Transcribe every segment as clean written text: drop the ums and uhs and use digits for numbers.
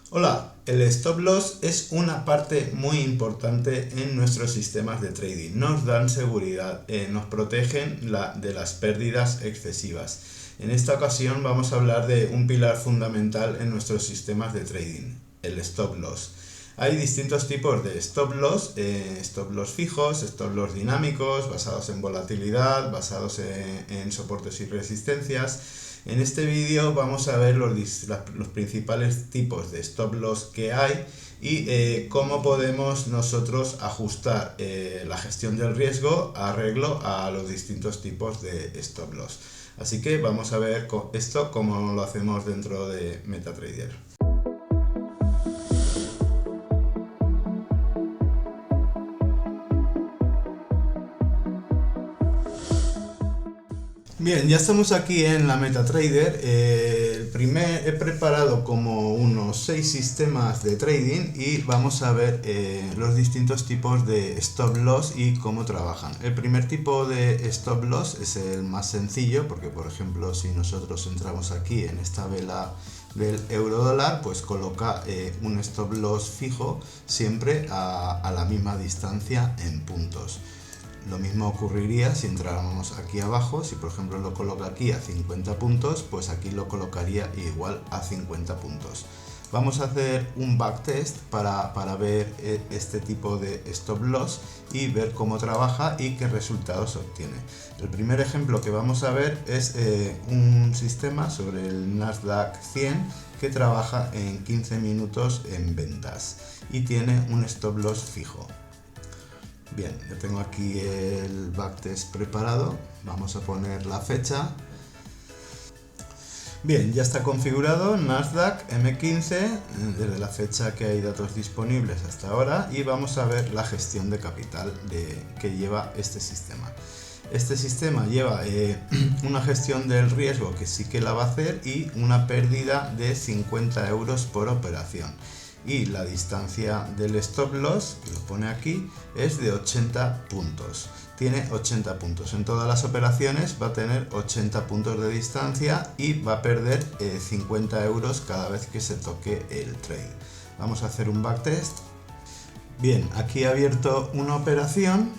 Hola, el stop loss es una parte muy importante en nuestros sistemas de trading. Nos dan seguridad, nos protegen de las pérdidas excesivas. En esta ocasión vamos a hablar de un pilar fundamental en nuestros sistemas de trading, el stop loss. Hay distintos tipos de stop loss fijos, stop loss dinámicos, basados en volatilidad, basados en soportes y resistencias. En este vídeo vamos a ver los principales tipos de stop loss que hay y cómo podemos nosotros ajustar la gestión del riesgo arreglo a los distintos tipos de stop loss. Así que vamos a ver esto cómo lo hacemos dentro de MetaTrader. Bien, ya estamos aquí en la MetaTrader. He preparado como unos 6 sistemas de trading y vamos a ver los distintos tipos de stop loss y cómo trabajan. El primer tipo de stop loss es el más sencillo porque, por ejemplo, si nosotros entramos aquí en esta vela del euro dólar, pues coloca un stop loss fijo siempre a la misma distancia en puntos. Lo mismo ocurriría si entráramos aquí abajo. Si por ejemplo lo coloca aquí a 50 puntos, pues aquí lo colocaría igual a 50 puntos. Vamos a hacer un backtest para ver este tipo de stop loss y ver cómo trabaja y qué resultados obtiene. El primer ejemplo que vamos a ver es un sistema sobre el Nasdaq 100 que trabaja en 15 minutos en ventas y tiene un stop loss fijo. Bien, ya tengo aquí el backtest preparado, vamos a poner la fecha. Bien, ya está configurado Nasdaq M15 desde la fecha que hay datos disponibles hasta ahora y vamos a ver la gestión de capital que lleva este sistema. Este sistema lleva una gestión del riesgo que sí que la va a hacer y una pérdida de 50 euros por operación. Y la distancia del stop loss, que lo pone aquí, es de 80 puntos. Tiene 80 puntos. En todas las operaciones va a tener 80 puntos de distancia y va a perder 50 euros cada vez que se toque el trade. Vamos a hacer un backtest. Bien, aquí he abierto una operación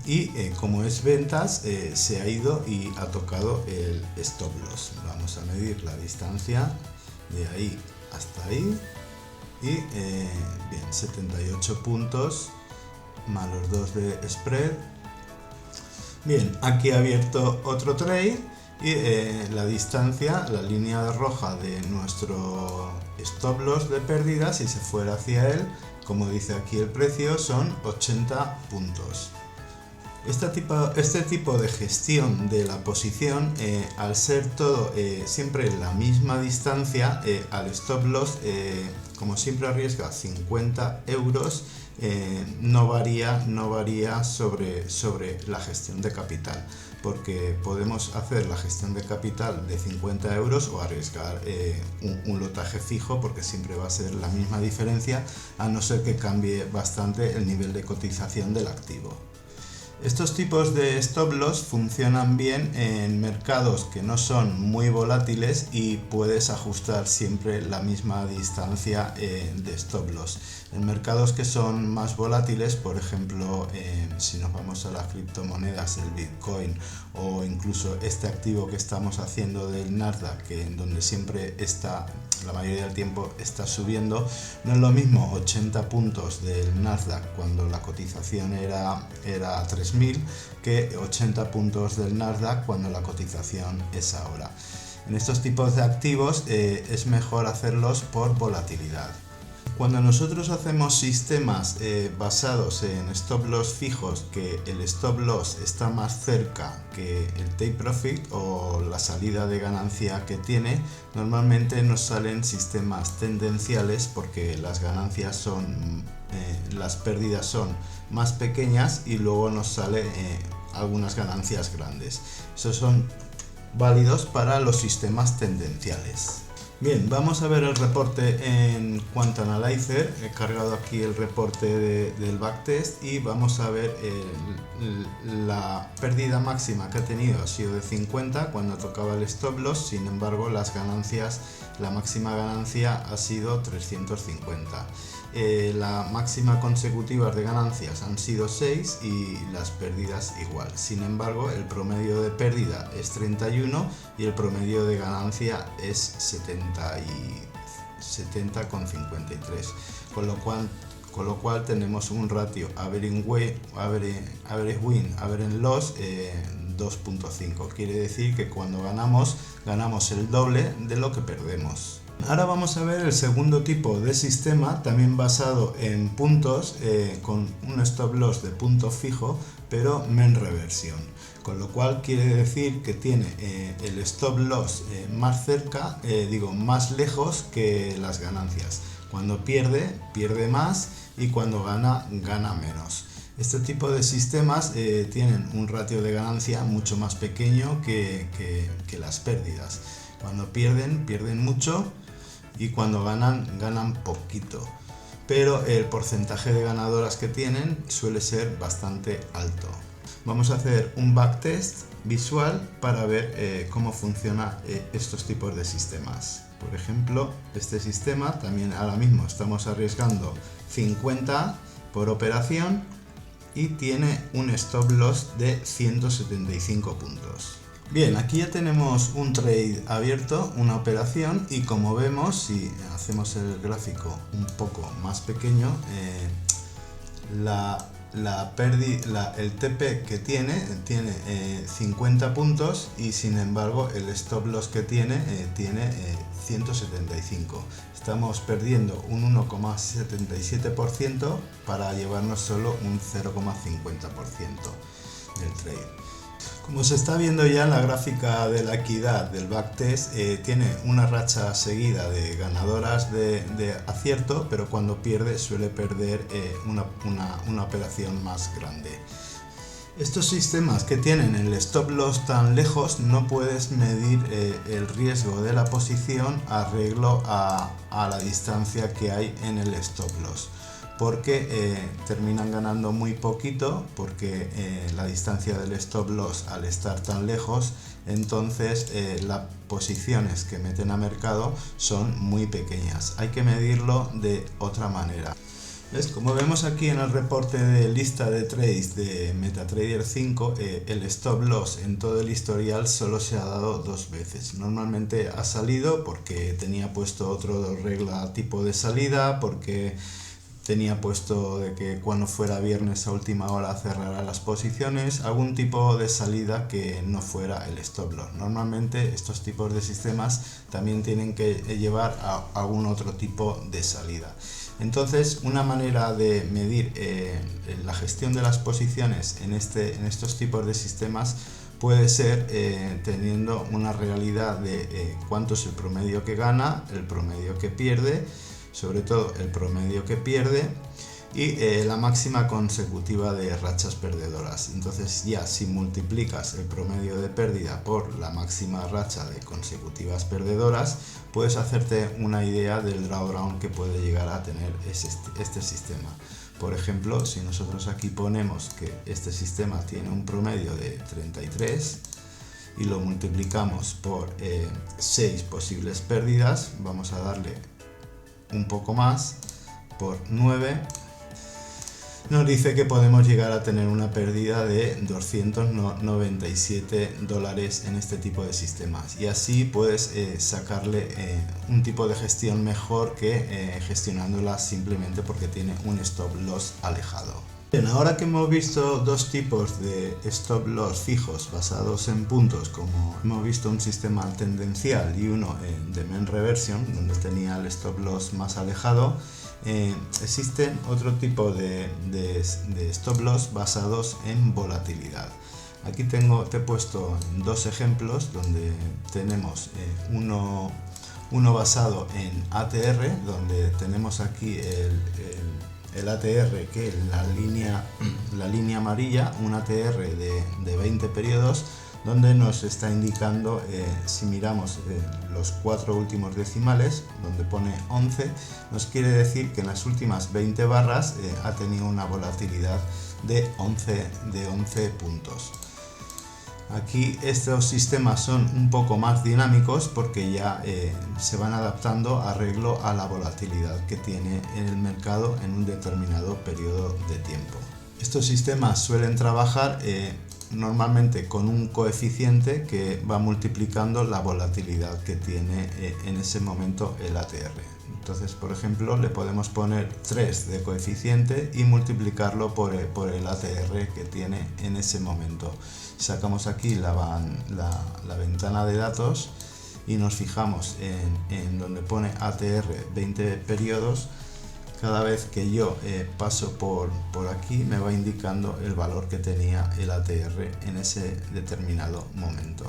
y como es ventas, se ha ido y ha tocado el stop loss. Vamos a medir la distancia de ahí hasta ahí. Y bien, 78 puntos más los 2 de spread. Bien, aquí he abierto otro trade y la distancia, la línea roja de nuestro stop loss de pérdida, si se fuera hacia él, como dice aquí el precio, son 80 puntos. Este tipo de gestión de la posición, al ser todo siempre en la misma distancia, al stop loss, como siempre arriesga 50 euros, no varía sobre la gestión de capital, porque podemos hacer la gestión de capital de 50 euros o arriesgar un lotaje fijo, porque siempre va a ser la misma diferencia, a no ser que cambie bastante el nivel de cotización del activo. Estos tipos de stop loss funcionan bien en mercados que no son muy volátiles y puedes ajustar siempre la misma distancia de stop loss. En mercados que son más volátiles, por ejemplo, si nos vamos a las criptomonedas, el Bitcoin o incluso este activo que estamos haciendo del Nasdaq, en donde siempre está, la mayoría del tiempo está subiendo, no es lo mismo 80 puntos del Nasdaq cuando la cotización era 3.000 que 80 puntos del Nasdaq cuando la cotización es ahora. En estos tipos de activos es mejor hacerlos por volatilidad. Cuando nosotros hacemos sistemas basados en stop loss fijos, que el stop loss está más cerca que el take profit o la salida de ganancia que tiene, normalmente nos salen sistemas tendenciales porque las pérdidas son más pequeñas y luego nos salen algunas ganancias grandes. Esos son válidos para los sistemas tendenciales. Bien, vamos a ver el reporte en Quant Analyzer. He cargado aquí el reporte del backtest y vamos a ver la pérdida máxima que ha tenido ha sido de 50 cuando tocaba el stop loss. Sin embargo, la máxima ganancia ha sido 350. La máxima consecutiva de ganancias han sido 6 y las pérdidas igual. Sin embargo, el promedio de pérdida es 31 y el promedio de ganancia es 70,53, con lo cual tenemos un ratio average win, average loss 2.5. Quiere decir que cuando ganamos el doble de lo que perdemos. Ahora vamos a ver el segundo tipo de sistema, también basado en puntos, con un stop loss de punto fijo, pero mean reversion, con lo cual quiere decir que tiene el stop loss más cerca, más lejos que las ganancias. Cuando pierde más y cuando gana menos. Este tipo de sistemas tienen un ratio de ganancia mucho más pequeño que las pérdidas. Cuando pierden mucho y cuando ganan poquito. Pero el porcentaje de ganadoras que tienen suele ser bastante alto. Vamos a hacer un backtest visual para ver cómo funcionan estos tipos de sistemas. Por ejemplo, este sistema también ahora mismo estamos arriesgando 50 por operación y tiene un stop loss de 175 puntos. Bien, aquí ya tenemos un trade abierto, una operación, y como vemos, si hacemos el gráfico un poco más pequeño, el TP que tiene 50 puntos y sin embargo el stop loss que tiene 175. Estamos perdiendo un 1,77% para llevarnos solo un 0,50% del trade. Como se está viendo ya en la gráfica de la equidad del backtest, tiene una racha seguida de ganadoras de acierto, pero cuando pierde suele perder una operación más grande. Estos sistemas que tienen el stop loss tan lejos no puedes medir el riesgo de la posición arreglo a la distancia que hay en el stop loss, porque terminan ganando muy poquito, porque la distancia del stop loss al estar tan lejos, entonces las posiciones que meten a mercado son muy pequeñas. Hay que medirlo de otra manera. ¿Ves? Como vemos aquí en el reporte de lista de trades de MetaTrader 5, el stop loss en todo el historial solo se ha dado 2 veces. Normalmente ha salido porque tenía puesto otro regla tipo de salida, porque tenía puesto de que cuando fuera viernes a última hora cerrará las posiciones, algún tipo de salida que no fuera el stop loss. Normalmente estos tipos de sistemas también tienen que llevar a algún otro tipo de salida. Entonces, una manera de medir la gestión de las posiciones en estos tipos de sistemas puede ser teniendo una realidad de cuánto es el promedio que gana, el promedio que pierde, sobre todo el promedio que pierde, y la máxima consecutiva de rachas perdedoras. Entonces ya si multiplicas el promedio de pérdida por la máxima racha de consecutivas perdedoras, puedes hacerte una idea del drawdown que puede llegar a tener este sistema. Por ejemplo, si nosotros aquí ponemos que este sistema tiene un promedio de 33 y lo multiplicamos por 6 posibles pérdidas, vamos a darle un poco más, por 9, nos dice que podemos llegar a tener una pérdida de $297 en este tipo de sistemas, y así puedes sacarle un tipo de gestión mejor que gestionándola simplemente porque tiene un stop loss alejado. Bien, ahora que hemos visto dos tipos de stop loss fijos basados en puntos, como hemos visto un sistema tendencial y uno de mean reversion, donde tenía el stop loss más alejado, existen otro tipo de stop loss basados en volatilidad. Aquí te he puesto dos ejemplos donde tenemos uno basado en ATR, donde tenemos aquí el ATR, que es la línea amarilla, un ATR de 20 periodos, donde nos está indicando, si miramos los 4 últimos decimales, donde pone 11, nos quiere decir que en las últimas 20 barras ha tenido una volatilidad de 11 puntos. Aquí estos sistemas son un poco más dinámicos porque ya se van adaptando arreglo a la volatilidad que tiene el mercado en un determinado periodo de tiempo. Estos sistemas suelen trabajar normalmente con un coeficiente que va multiplicando la volatilidad que tiene en ese momento el ATR. Entonces, por ejemplo, le podemos poner 3 de coeficiente y multiplicarlo por el ATR que tiene en ese momento. Sacamos aquí la ventana de datos y nos fijamos en donde pone ATR 20 periodos. Cada vez que yo paso por aquí me va indicando el valor que tenía el ATR en ese determinado momento.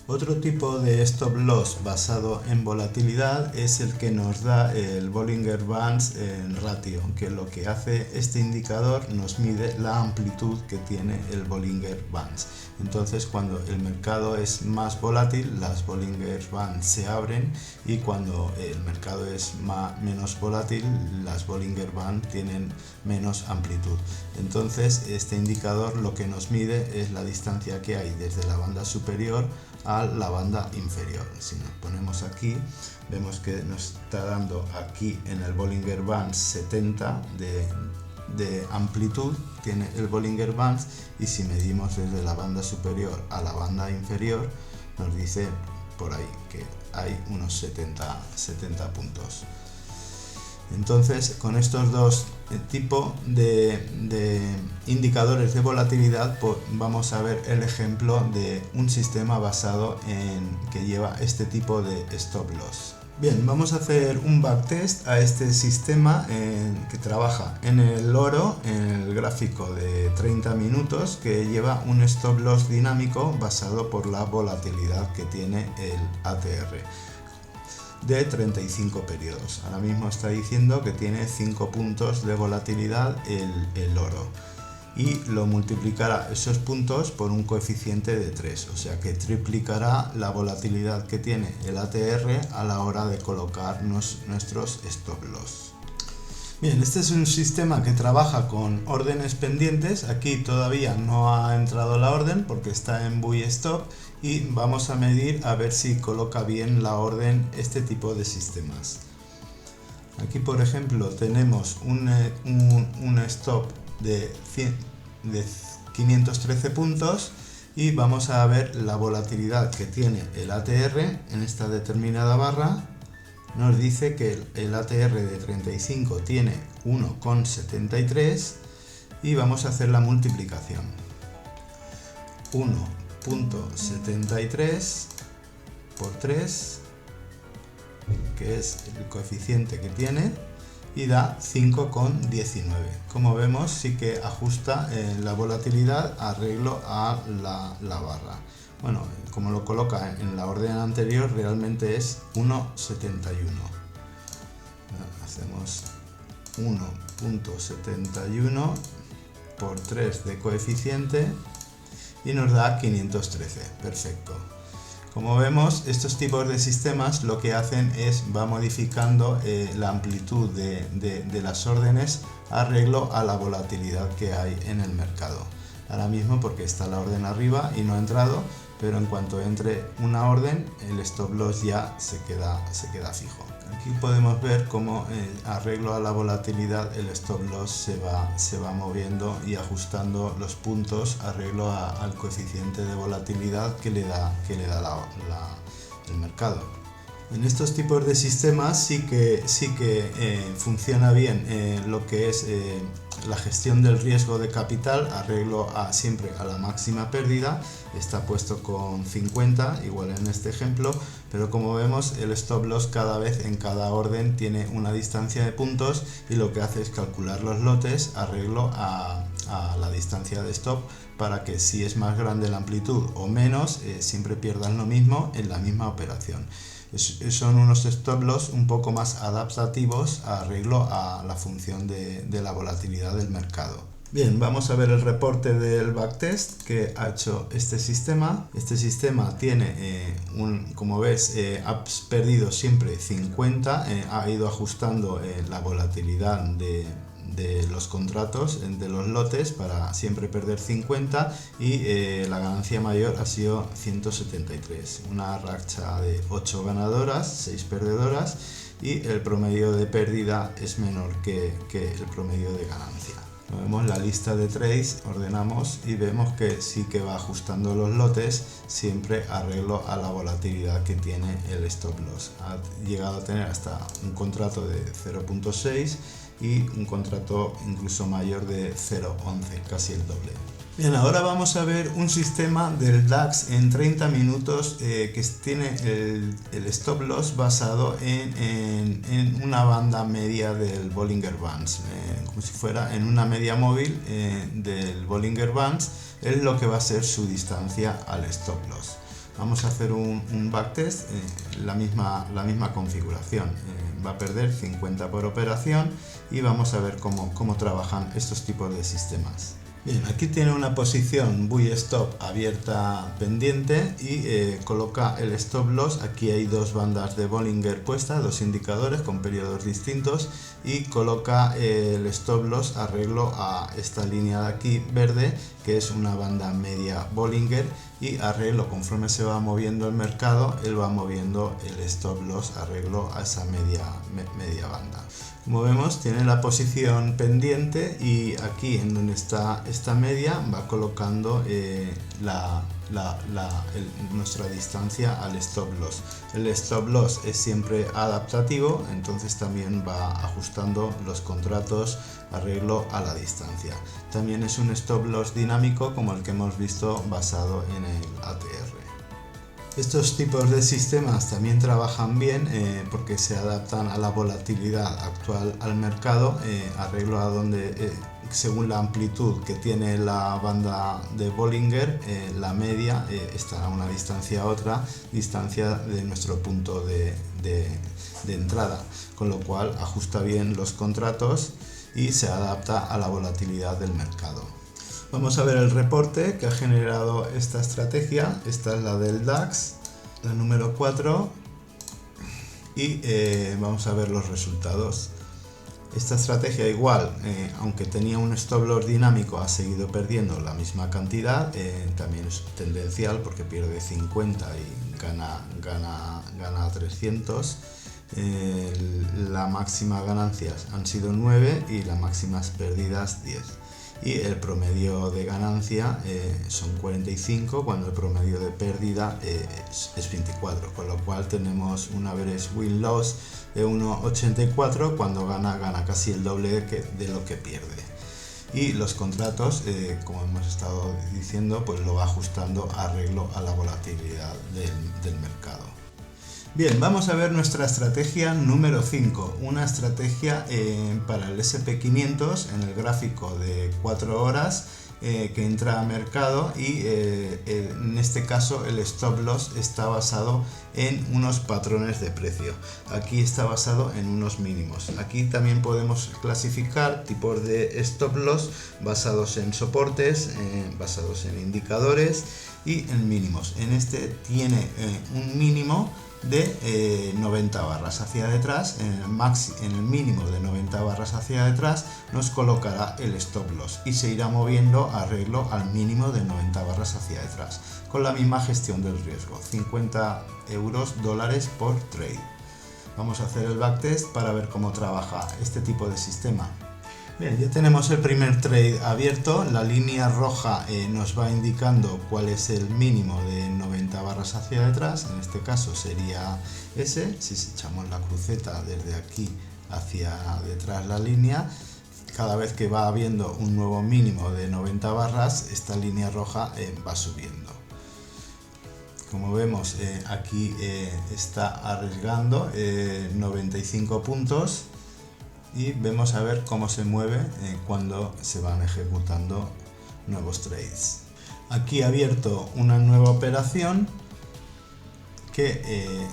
Otro tipo de stop loss basado en volatilidad es el que nos da el Bollinger Bands en ratio, que lo que hace este indicador nos mide la amplitud que tiene el Bollinger Bands. Entonces, cuando el mercado es más volátil, las Bollinger Bands se abren, y cuando el mercado es menos volátil, las Bollinger Bands tienen menos amplitud. Entonces, este indicador lo que nos mide es la distancia que hay desde la banda superior a la banda inferior. Si nos ponemos aquí, vemos que nos está dando aquí en el Bollinger Bands 70 de amplitud, tiene el Bollinger Bands, y si medimos desde la banda superior a la banda inferior, nos dice por ahí que hay unos 70 puntos. Entonces, con estos dos tipos de indicadores de volatilidad, pues vamos a ver el ejemplo de un sistema basado en que lleva este tipo de stop loss. Bien, vamos a hacer un backtest a este sistema que trabaja en el oro, en el gráfico de 30 minutos, que lleva un stop loss dinámico basado por la volatilidad que tiene el ATR de 35 periodos. Ahora mismo está diciendo que tiene 5 puntos de volatilidad el oro, y lo multiplicará esos puntos por un coeficiente de 3, o sea que triplicará la volatilidad que tiene el ATR a la hora de colocar nuestros stop loss. Bien, este es un sistema que trabaja con órdenes pendientes. Aquí todavía no ha entrado la orden porque está en buy stop, y vamos a medir a ver si coloca bien la orden este tipo de sistemas. Aquí, por ejemplo, tenemos un stop de 513 puntos, y vamos a ver la volatilidad que tiene el ATR en esta determinada barra. Nos dice que el ATR de 35 tiene 1,73, y vamos a hacer la multiplicación. 1,73 por 3, que es el coeficiente que tiene, y da 5,19. Como vemos, sí que ajusta la volatilidad arreglo a la barra. Bueno, como lo coloca en la orden anterior, realmente es 1,71. Hacemos 1,71 por 3 de coeficiente y nos da 513. Perfecto. Como vemos, estos tipos de sistemas lo que hacen es va modificando la amplitud de las órdenes arreglo a la volatilidad que hay en el mercado. Ahora mismo, porque está la orden arriba y no ha entrado, pero en cuanto entre una orden, el stop loss ya se queda fijo. Aquí podemos ver cómo arreglo a la volatilidad el stop loss se va moviendo y ajustando los puntos arreglo al coeficiente de volatilidad que le da el mercado. En estos tipos de sistemas sí que funciona bien lo que es la gestión del riesgo de capital, arreglo siempre a la máxima pérdida, está puesto con 50, igual en este ejemplo, pero como vemos el stop loss cada vez en cada orden tiene una distancia de puntos, y lo que hace es calcular los lotes arreglo a la distancia de stop, para que si es más grande la amplitud o menos, siempre pierdan lo mismo en la misma operación. Son unos stop loss un poco más adaptativos arreglo a la función de la volatilidad del mercado. Bien, vamos a ver el reporte del backtest que ha hecho este sistema. Este sistema tiene, como ves, ha perdido siempre 50, ha ido ajustando la volatilidad de los contratos, de los lotes, para siempre perder 50 y la ganancia mayor ha sido 173. Una racha de 8 ganadoras, 6 perdedoras y el promedio de pérdida es menor que el promedio de ganancia. Vemos la lista de trades, ordenamos y vemos que sí que va ajustando los lotes, siempre arreglo a la volatilidad que tiene el stop loss. Ha llegado a tener hasta un contrato de 0.6 y un contrato incluso mayor de 0.11, casi el doble. Bien, ahora vamos a ver un sistema del DAX en 30 minutos que tiene el stop loss basado en una banda media del Bollinger Bands, como si fuera en una media móvil del Bollinger Bands, es lo que va a ser su distancia al stop loss. Vamos a hacer un backtest, la misma configuración, va a perder 50 por operación y vamos a ver cómo trabajan estos tipos de sistemas. Bien, aquí tiene una posición buy stop abierta pendiente y coloca el stop loss. Aquí hay dos bandas de Bollinger puestas, dos indicadores con periodos distintos, y coloca el stop loss arreglo a esta línea de aquí verde, que es una banda media Bollinger, y arreglo conforme se va moviendo el mercado, él va moviendo el stop loss arreglo a esa media banda. Como vemos, tiene la posición pendiente y aquí en donde está esta media va colocando nuestra distancia al stop loss. El stop loss es siempre adaptativo, entonces también va ajustando los contratos arreglo a la distancia. También es un stop loss dinámico como el que hemos visto basado en el ATR. Estos tipos de sistemas también trabajan bien porque se adaptan a la volatilidad actual al mercado, arreglo a donde según la amplitud que tiene la banda de Bollinger, la media está a una distancia a otra, distancia de nuestro punto de entrada, con lo cual ajusta bien los contratos y se adapta a la volatilidad del mercado. Vamos a ver el reporte que ha generado esta estrategia. Esta es la del DAX, la número 4, y vamos a ver los resultados. Esta estrategia igual, aunque tenía un stop loss dinámico, ha seguido perdiendo la misma cantidad, también es tendencial porque pierde 50 y gana 300. La máxima ganancias han sido 9 y las máximas pérdidas 10. Y el promedio de ganancia son 45 cuando el promedio de pérdida es 24, con lo cual tenemos un average win-loss de 1,84, cuando gana casi el doble de lo que pierde. Y los contratos, como hemos estado diciendo, pues lo va ajustando arreglo a la volatilidad del mercado. Bien, vamos a ver nuestra estrategia número 5, una estrategia para el SP500 en el gráfico de 4 horas que entra a mercado, y en este caso el stop loss está basado en unos patrones de precio. Aquí está basado en unos mínimos. Aquí también podemos clasificar tipos de stop loss basados en soportes, basados en indicadores y en mínimos. En este tiene un mínimo de 90 barras hacia detrás. En el mínimo de 90 barras hacia detrás nos colocará el stop loss y se irá moviendo arreglo al mínimo de 90 barras hacia detrás, con la misma gestión del riesgo, 50 $, por trade. Vamos a hacer el backtest para ver cómo trabaja este tipo de sistema. Bien, ya tenemos el primer trade abierto. La línea roja nos va indicando cuál es el mínimo de 90 barras hacia detrás. En este caso sería ese. Si echamos la cruceta desde aquí hacia detrás la línea, cada vez que va habiendo un nuevo mínimo de 90 barras, esta línea roja va subiendo. Como vemos, aquí está arriesgando 95 puntos. Y vemos a ver cómo se mueve cuando se van ejecutando nuevos trades. Aquí he abierto una nueva operación que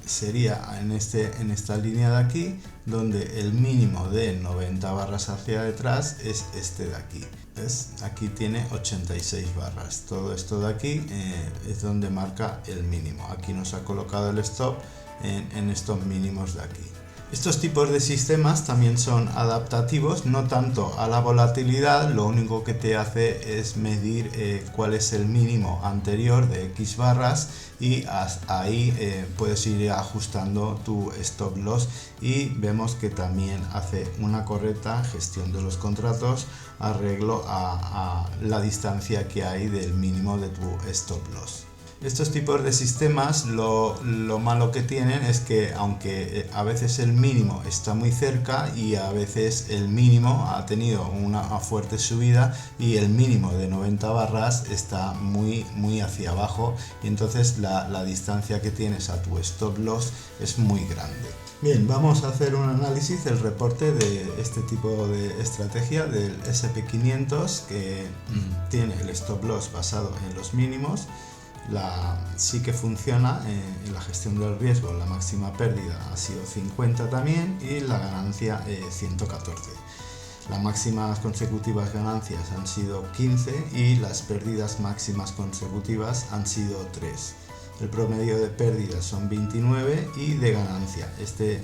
sería en esta línea de aquí, donde el mínimo de 90 barras hacia detrás es este de aquí. ¿Ves? Aquí tiene 86 barras. Todo esto de aquí es donde marca el mínimo. Aquí nos ha colocado el stop en estos mínimos de aquí. Estos tipos de sistemas también son adaptativos, no tanto a la volatilidad, lo único que te hace es medir cuál es el mínimo anterior de X barras y ahí puedes ir ajustando tu stop loss, y vemos que también hace una correcta gestión de los contratos, arreglo a la distancia que hay del mínimo de tu stop loss. Estos tipos de sistemas lo malo que tienen es que aunque a veces el mínimo está muy cerca y a veces el mínimo ha tenido una fuerte subida y el mínimo de 90 barras está muy hacia abajo, y entonces la distancia que tienes a tu stop loss es muy grande. Bien, vamos a hacer un análisis del reporte de este tipo de estrategia del SP500 que tiene el stop loss basado en los mínimos. Sí que funciona en la gestión del riesgo. La máxima pérdida ha sido 50 también y la ganancia 114. Las máximas consecutivas ganancias han sido 15 y las pérdidas máximas consecutivas han sido 3. El promedio de pérdidas son 29 y de ganancia. Este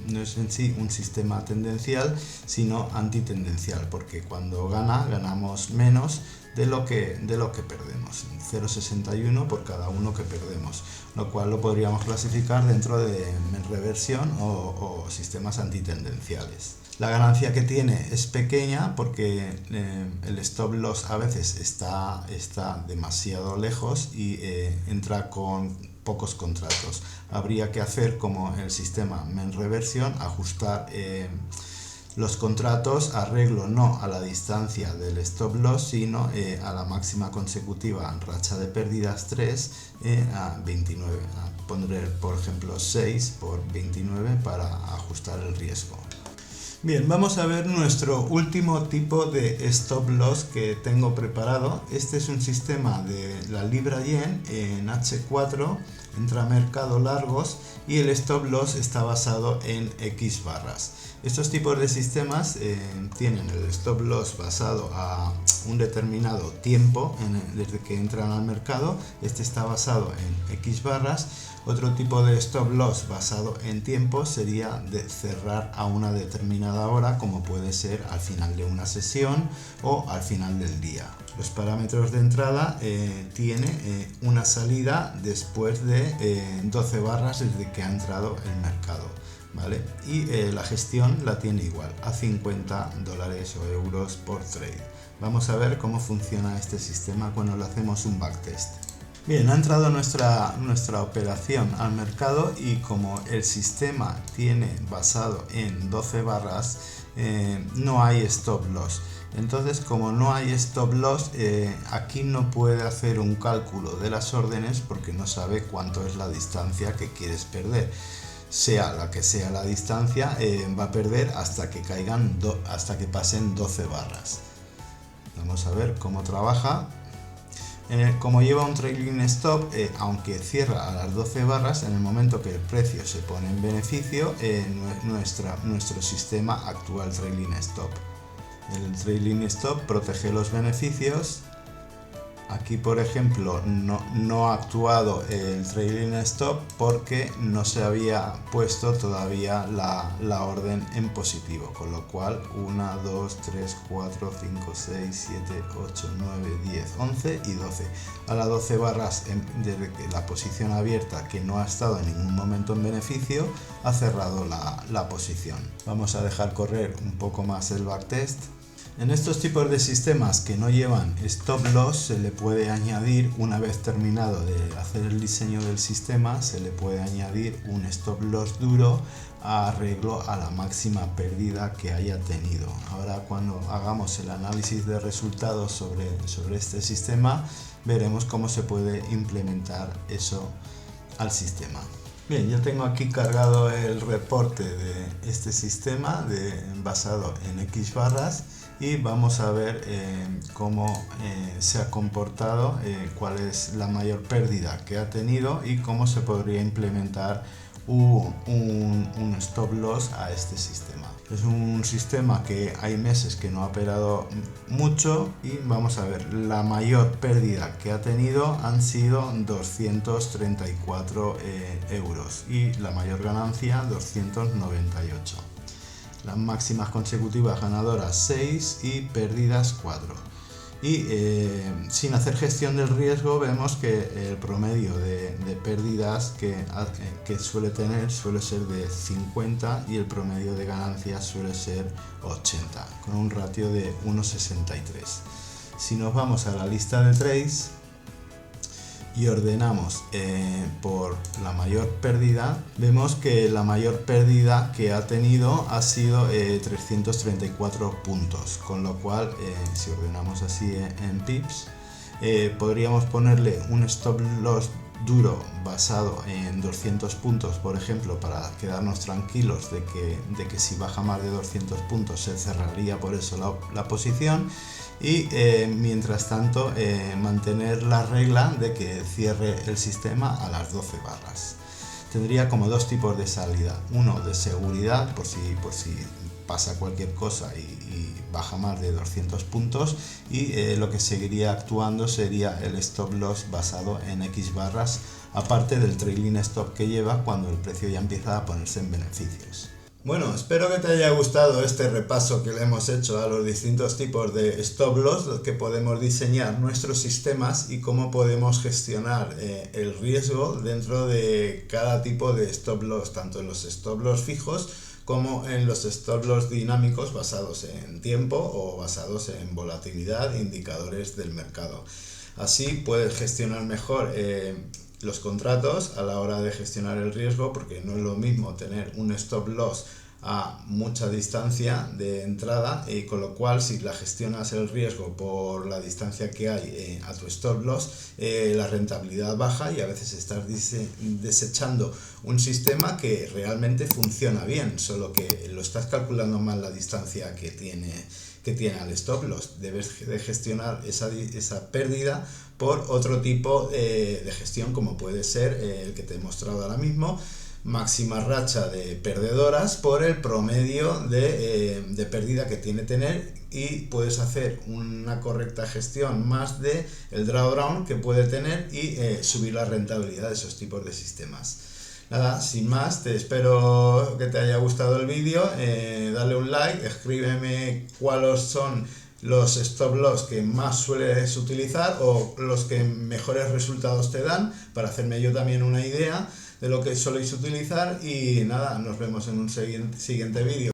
no es en sí un sistema tendencial, sino antitendencial, porque cuando ganamos menos de lo que perdemos, 0,61 por cada uno que perdemos, lo cual lo podríamos clasificar dentro de reversión o sistemas antitendenciales. La ganancia que tiene es pequeña porque el stop loss a veces está demasiado lejos y entra con pocos contratos. Habría que hacer como el sistema mean reversion, ajustar los contratos, arreglo no a la distancia del stop loss, sino a la máxima consecutiva en racha de pérdidas 3 a 29. Pondré por ejemplo 6 por 29 para ajustar el riesgo. Bien, vamos a ver nuestro último tipo de stop loss que tengo preparado. Este es un sistema de la libra yen en H4, intramercado largos, y el stop loss está basado en X barras. Estos tipos de sistemas tienen el stop loss basado a un determinado tiempo desde que entran al mercado. Este está basado en X barras. Otro tipo de stop loss basado en tiempo sería de cerrar a una determinada hora, como puede ser al final de una sesión o al final del día. Los parámetros de entrada tiene una salida después de 12 barras desde que ha entrado el mercado, ¿vale? Y la gestión la tiene igual, a $50 o euros por trade. Vamos a ver cómo funciona este sistema cuando le hacemos un backtest. Bien, ha entrado nuestra operación al mercado y como el sistema tiene basado en 12 barras, no hay stop loss. Entonces, como no hay stop loss, aquí no puede hacer un cálculo de las órdenes porque no sabe cuánto es la distancia que quieres perder. Sea la que sea la distancia, va a perder hasta que pasen 12 barras. Vamos a ver cómo trabaja. Como lleva un trailing stop, aunque cierra a las 12 barras, en el momento que el precio se pone en beneficio, nuestro sistema actúa el trailing stop. El trailing stop protege los beneficios. Aquí, por ejemplo, no ha actuado el trailing stop porque no se había puesto todavía la orden en positivo, con lo cual 1, 2, 3, 4, 5, 6, 7, 8, 9, 10, 11 y 12. A las 12 barras, desde que la posición abierta, que no ha estado en ningún momento en beneficio, ha cerrado la posición. Vamos a dejar correr un poco más el backtest. En estos tipos de sistemas que no llevan stop loss, se le puede añadir, una vez terminado de hacer el diseño del sistema, se le puede añadir un stop loss duro a arreglo a la máxima pérdida que haya tenido. Ahora, cuando hagamos el análisis de resultados sobre este sistema, veremos cómo se puede implementar eso al sistema. Bien, ya tengo aquí cargado el reporte de este sistema basado en X barras y vamos a ver cómo se ha comportado, cuál es la mayor pérdida que ha tenido y cómo se podría implementar un stop loss a este sistema. Es un sistema que hay meses que no ha operado mucho y vamos a ver, la mayor pérdida que ha tenido han sido 234 euros y la mayor ganancia 298. Las máximas consecutivas ganadoras 6 y pérdidas 4. Y sin hacer gestión del riesgo vemos que el promedio de pérdidas que suele tener suele ser de 50 y el promedio de ganancias suele ser 80, con un ratio de 1,63. Si nos vamos a la lista de trades y ordenamos por la mayor pérdida, vemos que la mayor pérdida que ha tenido ha sido 334 puntos, con lo cual si ordenamos así en pips, podríamos ponerle un stop loss duro basado en 200 puntos, por ejemplo, para quedarnos tranquilos de que si baja más de 200 puntos se cerraría por eso la posición y mientras tanto mantener la regla de que cierre el sistema a las 12 barras. Tendría como dos tipos de salida, uno de seguridad por si pasa cualquier cosa y baja más de 200 puntos y lo que seguiría actuando sería el stop loss basado en X barras, aparte del trailing stop que lleva cuando el precio ya empieza a ponerse en beneficios. Bueno, espero que te haya gustado este repaso que le hemos hecho a los distintos tipos de stop loss que podemos diseñar nuestros sistemas y cómo podemos gestionar el riesgo dentro de cada tipo de stop loss, tanto en los stop loss fijos como en los stop loss dinámicos basados en tiempo o basados en volatilidad e indicadores del mercado. Así puedes gestionar mejor los contratos a la hora de gestionar el riesgo, porque no es lo mismo tener un stop loss a mucha distancia de entrada y con lo cual si la gestionas el riesgo por la distancia que hay a tu stop loss, la rentabilidad baja y a veces estás desechando un sistema que realmente funciona bien, solo que lo estás calculando mal la distancia que tiene al stop loss. Debes de gestionar esa pérdida por otro tipo de gestión, como puede ser el que te he mostrado ahora mismo, máxima racha de perdedoras por el promedio de pérdida que tiene tener, y puedes hacer una correcta gestión más de el drawdown que puede tener y subir la rentabilidad de esos tipos de sistemas. Nada, sin más, te espero que te haya gustado el vídeo, dale un like, escríbeme cuáles son los stop loss que más sueles utilizar o los que mejores resultados te dan, para hacerme yo también una idea de lo que soléis utilizar. Y nada, nos vemos en un siguiente vídeo.